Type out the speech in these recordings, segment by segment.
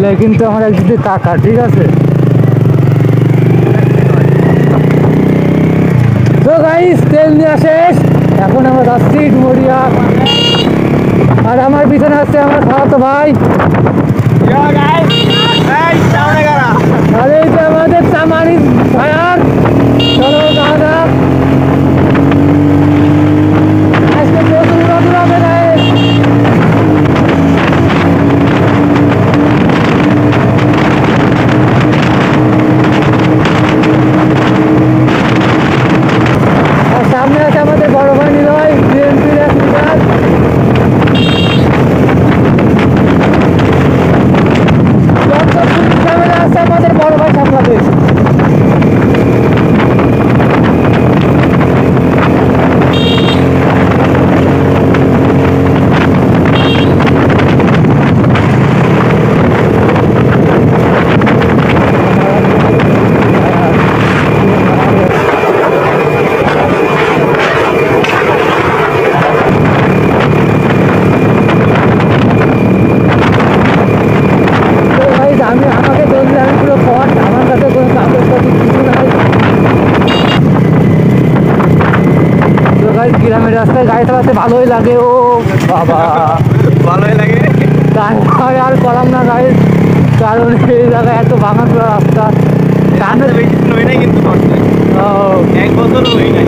এগুলো কিন্তু আমার একদিকে কাকা, ঠিক আছে? তো গাইস তেল নিয়ে শেষ, এখন আমরা যাচ্ছি ডুমুরিয়া। আর আমার পিছনে আছে আমার খালাতো ভাই, আর এই যে আমাদের চামারি ভাইয়ার। চলো দাদা, আজকে প্রচুর রোদ হবে গাইস। আর সামনে আছে আমাদের বড় ভাই নিলয়, বিএনপির এক লিডার। ক্যামেরা আছে আমাদের বড় ভাই সামলাতে। আমাকে বললে আমি পুরো পট, আমার কাছে কোনো কাগজপাতি কিছু নাই। তো গাইস গ্রামের রাস্তায় গাড়ি চালাতে ভালোই লাগে। ও বাবা, ভালোই লাগে। তারপরে আর করলাম না গাইস, কারণ এই জায়গায় এত ভাঙা চোরা রাস্তা। এক বছরও হয়ে নাই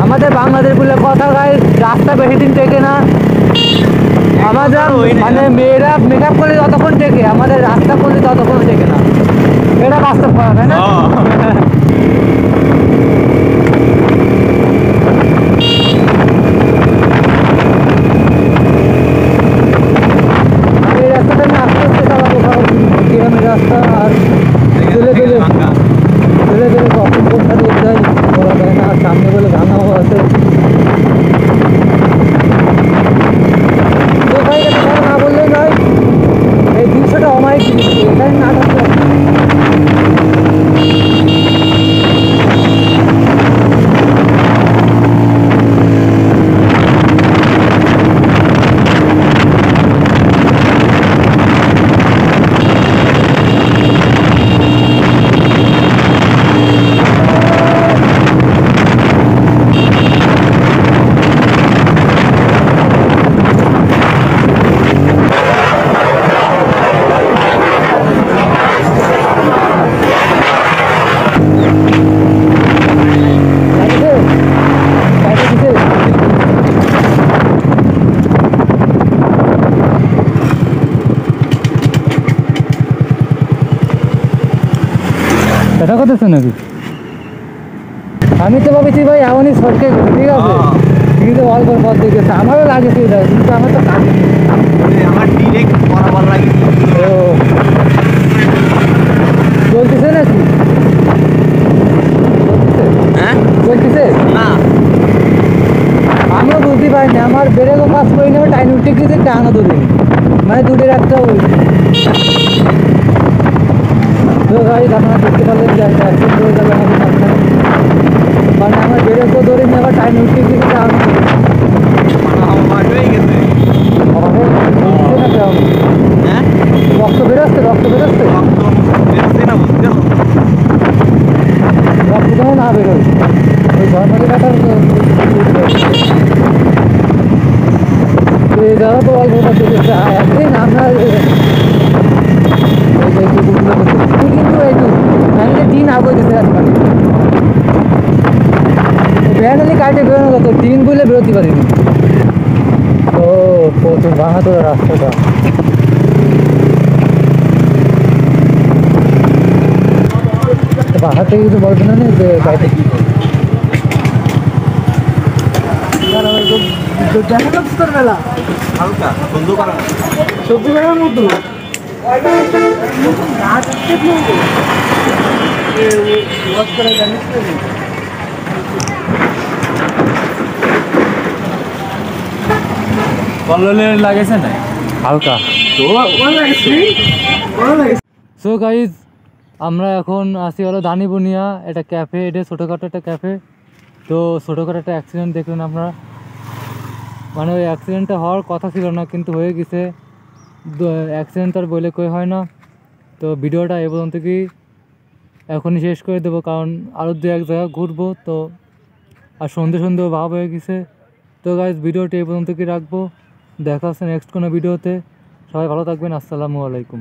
আমাদের বাংলাদেশ বলে কথা গাইস, রাস্তা বেশি দিন টেকে না। আমাদের মানে মেয়েরা মেকআপ করলে যতক্ষণ টেকে, আমাদের রাস্তা করলে ততক্ষণ টেকে না। এটা বাস্তব করা, তাই না? এই রাস্তাটা আমি আস্তে আস্তে চালাবো, কারণ গ্রামের রাস্তা। আর তুলে তুলে কখন কোনটা রোদ যায় বলা যায় না। আর সামনে বলে ভাঙাও আছে। তো ভাই এটা কথা না বললেই নয়, এই দৃশ্যটা অমায়িক জিনিস, এখানে না থাকলে এটা করতেছে নাকি? আমি তো ভাবছি ভাই এমনই সরকে গেছি, ঠিক আছে? কিন্তু অল্প পথ দেখেছে, আমারও লাগেছে এটা, কিন্তু আমার তো কাজ আমার ডিরেক্ট বরাবর লাগে। চলতেছে নাকি? হ্যাঁ চলতেছে না, আমিও বুঝতে পারিনি। আমার বেরেকও কাজ করি না, টাইম উঠে গেছে, টানা ধরিনি, মানে দুটোর একটা ওই। তো গাড়ি আপনারা দেখতে পারলেন যে একটা অ্যাক্সিডেন্ট হয়ে যাবে আমাদের সামনে, মানে আমার বেরেকও ধরিনি, আবার টাইম উঠে গেছে, টানা ধরিনি। আমার হয়ে গেছে। হ্যাঁ রক্ত বেরোচ্ছে, রক্ত বেরোচ্ছে, বেরোচ্ছে না, বুঝতে রক্ত যেন না বেরোয়, ওই ধর্মের ব্যাপার। এই জায়গা তো অল্প দেখেছে একদিন আমরা কিন্তু এই ফ্যামিলি টিন আগে দিতে পারি, ফ্যামিলি কাটে বেরোনো কত টিন বলে বেরোতে পারিনি। ও প্রচুর ভাঙা তো রাস্তাটা। বাহার থেকে কিছু বলবে না যে গাড়িতে কি দেখা যাচ্ছে তোর বেলা হালকা বন্ধু করা সবজি বেলার মতো লাগেছে না হালকা। সো গাইজ আমরা এখন আসি হলো দানিবুনিয়া, এটা ক্যাফে, এটা ছোটোখাটো একটা ক্যাফে। তো ছোটোখাটো একটা অ্যাক্সিডেন্ট দেখলেন আপনারা, মানে ওই অ্যাক্সিডেন্টটা হওয়ার কথা ছিল না কিন্তু হয়ে গেছে। অ্যাক্সিডেন্ট আর বলে কই হয় না। তো ভিডিওটা এ পর্যন্ত কি এখনই শেষ করে দেবো, কারণ আরও দু এক জায়গা ঘুরবো। তো আর সন্ধে ভাব হয়ে গেছে। তো গাইজ ভিডিওটি এই পর্যন্ত কি রাখবো, দেখা হচ্ছে নেক্সট কোনো ভিডিওতে। সবাই ভালো থাকবেন, আসসালামু আলাইকুম।